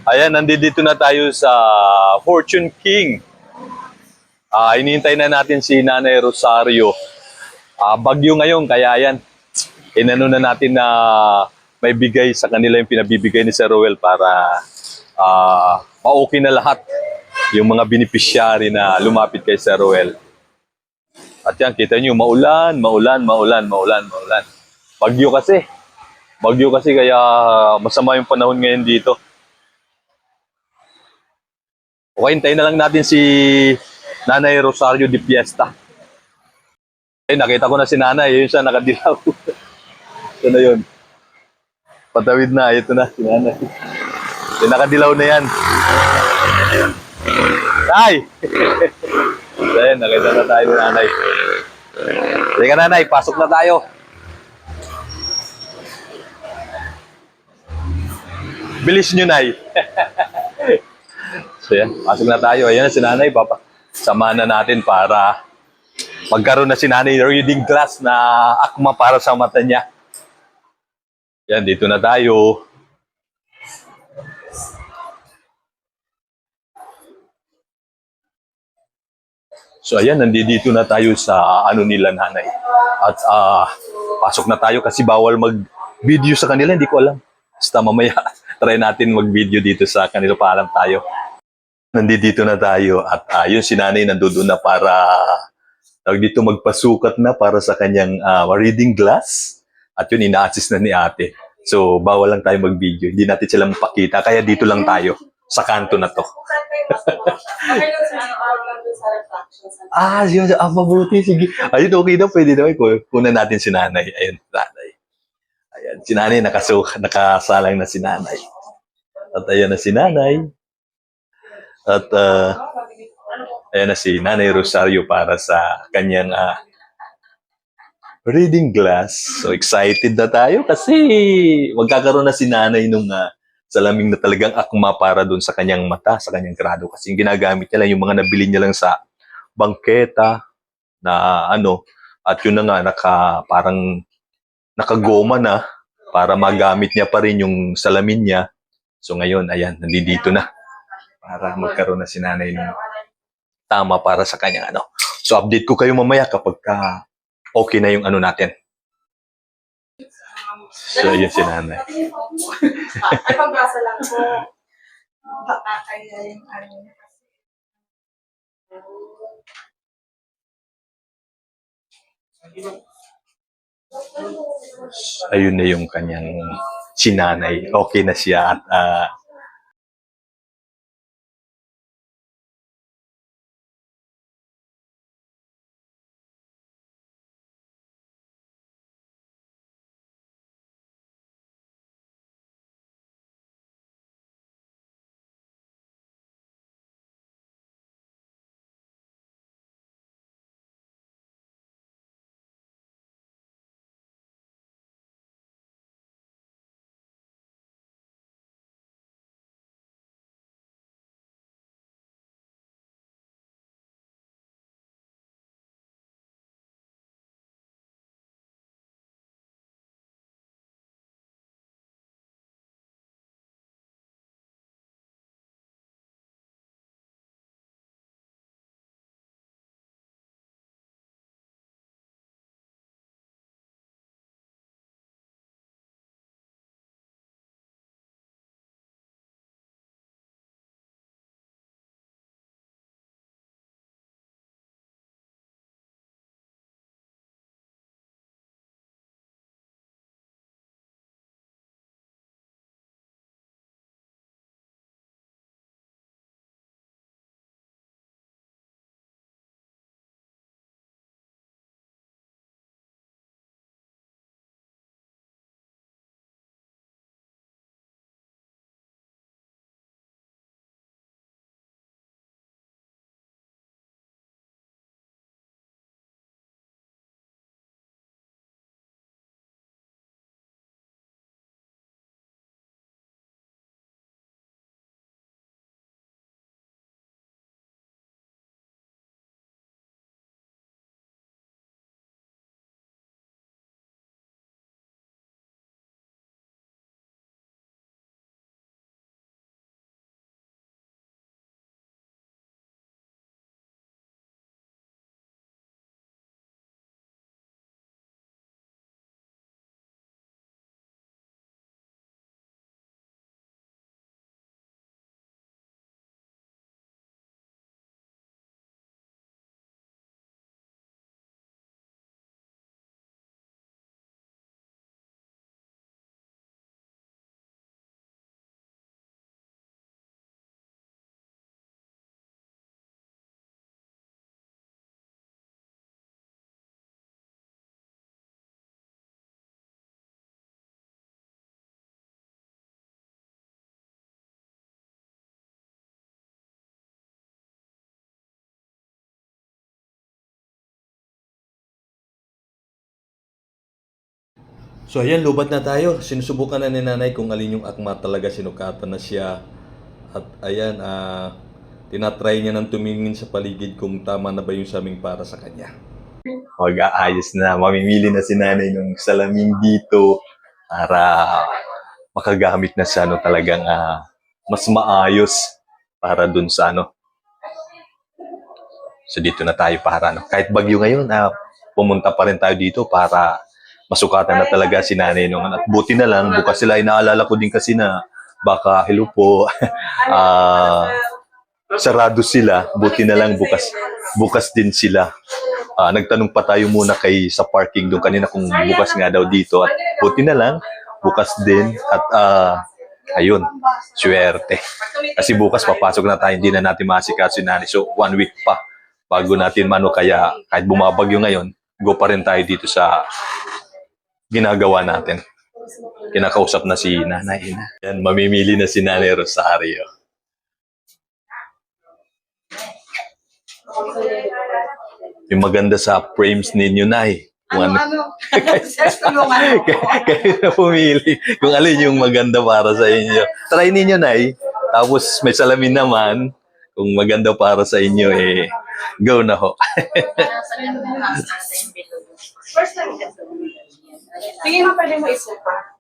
Ayan, nandito na tayo sa Fortune King. Inihintay na natin si Nanay Rosario. Bagyo ngayon, kaya yan. Inano na natin na may bigay sa kanila yung pinabibigay ni Sir Roel para ma-okay na lahat yung mga beneficiary na lumapit kay Sir Roel. At yan, kita nyo, maulan, maulan, maulan, maulan, maulan. Bagyo kasi. Bagyo kasi kaya masama yung panahon ngayon dito. Okay, hintayin na lang natin si Nanay Rosario de Fiesta. Ay, nakita ko na si Nanay. Yun siya, nakadilaw. Ito na yun. Patawid na. Ito na, si Nanay. Yung nakadilaw na yan. Nay! Ayan, nakita na tayo ni Nanay. Halika, Nanay. Pasok na tayo. Bilis nyo, Nay. So yan, pasok na tayo. Ayan na si Nanay. Samahan na natin para magkaroon na si Nanay reading glass na akma para sa mata niya. Yan, dito na tayo. So ayan, nandito na tayo sa ano nila, Nanay. At pasok na tayo kasi bawal mag-video sa kanila, hindi ko alam. Basta mamaya, try natin mag-video dito sa kanila, paalam tayo. Nandito na tayo at yun si Nanay nandoon na para dito magpasukat na para sa kanyang reading glass. At yun, ina-assist na ni ate. So, bawal lang tayo mag-video. Hindi natin sila mapakita. Kaya dito lang tayo. Sa kanto na to. Yun. Mabuti. Sige. Ayun, okay na. Pwede na. Kunan natin si Nanay. Ayun, Nanay. Ayan, si Nanay nakasalang na si Nanay. At ayan na si Nanay. At ayan na si Nanay Rosario para sa kanyang reading glass. So excited na tayo kasi magkakaroon na si Nanay nung salamin na talagang akma para doon sa kanyang mata, sa kanyang grado. Kasi yung ginagamit niya lang, yung mga nabili niya lang sa bangketa na at yun na nga, parang nakagoma na para magamit niya pa rin yung salamin niya. So ngayon, ayan, nandito na para magkaroon na si Nanay ng tama para sa kanyang So update ko kayo mamaya kapag okay na yung natin. So yun si Nanay. Ay, pagbasa lang po. Baka kaya yung Ayun na yung kanyang sinanay. Okay na siya at So ayan, lubat na tayo. Sinusubukan na ni nanay kung alin yung akma talaga, sinukatan na siya. At ayan, tinatry niya nang tumingin sa paligid kung tama na ba yung salamin para sa kanya. Mag-aayos na, mamimili na si nanay ng salamin dito para makagamit na sa ano talagang mas maayos para dun sa ano. So dito na tayo para ano. Kahit bagyo ngayon, pumunta pa rin tayo dito para masukatan na talaga si nanay nung at buti na lang bukas sila, inaalala ko din kasi na baka hello po sarado sila, buti na lang bukas din sila. Nagtanong pa tayo muna kay sa parking doon kanina kung bukas nga daw dito at buti na lang bukas din at ayun, swerte. Kasi bukas papasok na tayo, hindi na natin maasikaso si nanay. So 1 week pa bago natin mano, kaya kahit bumabagyo ngayon, go pa rin tayo dito sa ginagawa natin. Kinakausap na si nanay. Yan, mamimili na si Nanay Rosario. Yung maganda sa frames ninyo, Nay. Kung Ano? Yes, tulungan mo. kayo na pumili kung alin yung maganda para sa inyo. Try ninyo, Nay. Tapos may salamin naman. Kung maganda para sa inyo, go na ho. First time. Sige nga, pwede mo isupa.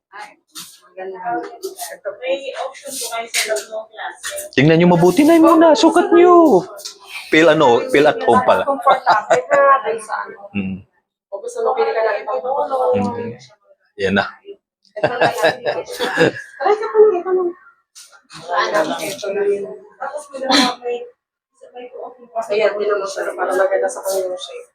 May option po kayo sa loob ng klase. Tingnan nyo mabuti, Nay, muna. Sukat nyo. Feel at home pala. Comfortable na tayo sa ano. Mm. O gusto mo pili ka ng ibang tulong. Yan na. Try ka po, ito nung. Ito na yun. Tapos may ayan, din naman siya para maganda sa kanyang shape.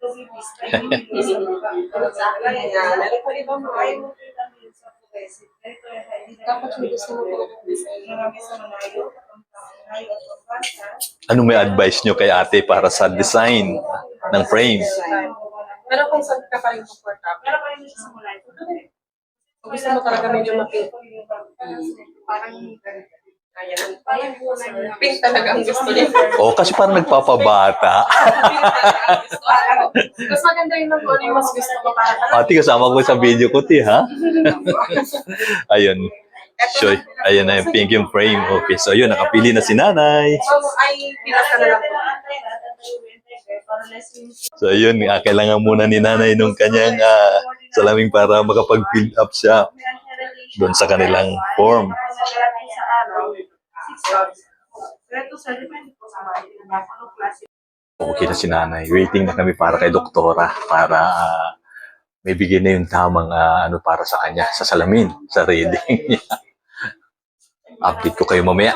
Dapat yung gusto mo po ng design. Ano may advice nyo kay ate para sa design ng frame? Pero kung saan ka pa rin comfortable. Kung gusto mo talaga medyo mapink. Parang kaya lang. Pink talaga ang gusto niya. Kasi parang nagpapabata. Mas maganda yun ng ano yung mas gusto ko para. Ate, kasama ko sa video ko, ha? Ayun. So, ayun na yung pink yung frame. Okay, so yun, nakapili na si nanay. Ay, pilas ka na lang po. So, ayun, kailangan muna ni nanay nung kanyang salaming para makapag-fill up siya doon sa kanilang form. Okay na si nanay. Waiting na kami para kay doktora para may bigay na yung tamang para sa kanya, sa salamin, sa reading niya. Update ko kayo mamaya.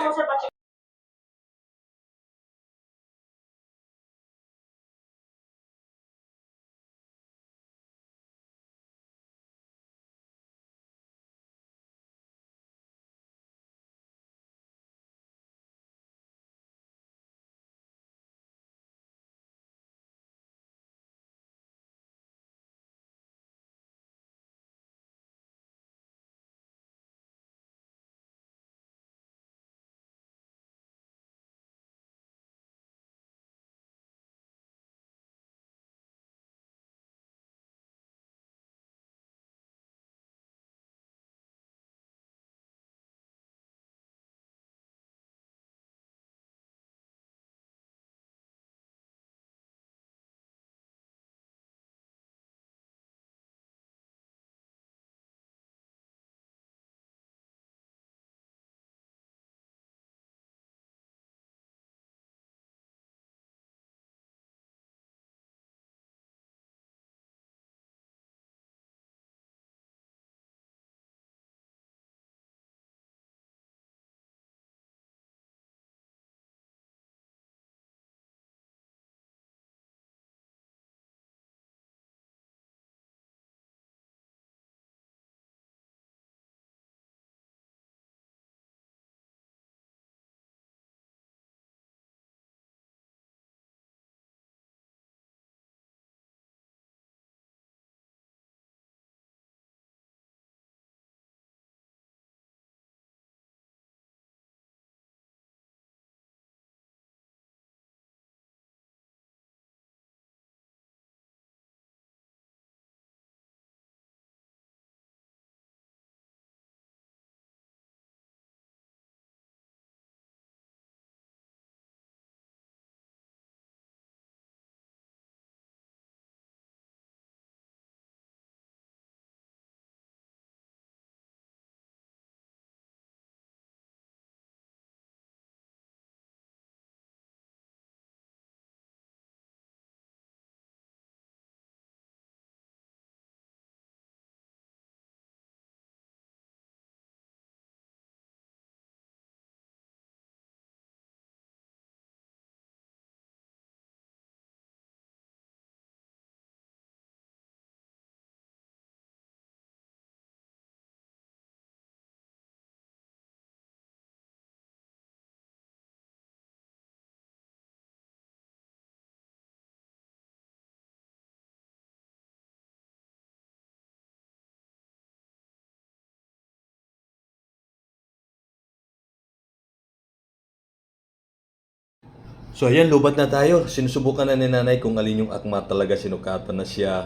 So ayan, lubat na tayo. Sinusubukan na ni nanay kung alin yung akma talaga, sinukatan na siya.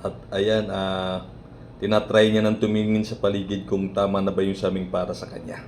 At ayan, tinatry niya nang tumingin sa paligid kung tama na ba yung saming para sa kanya.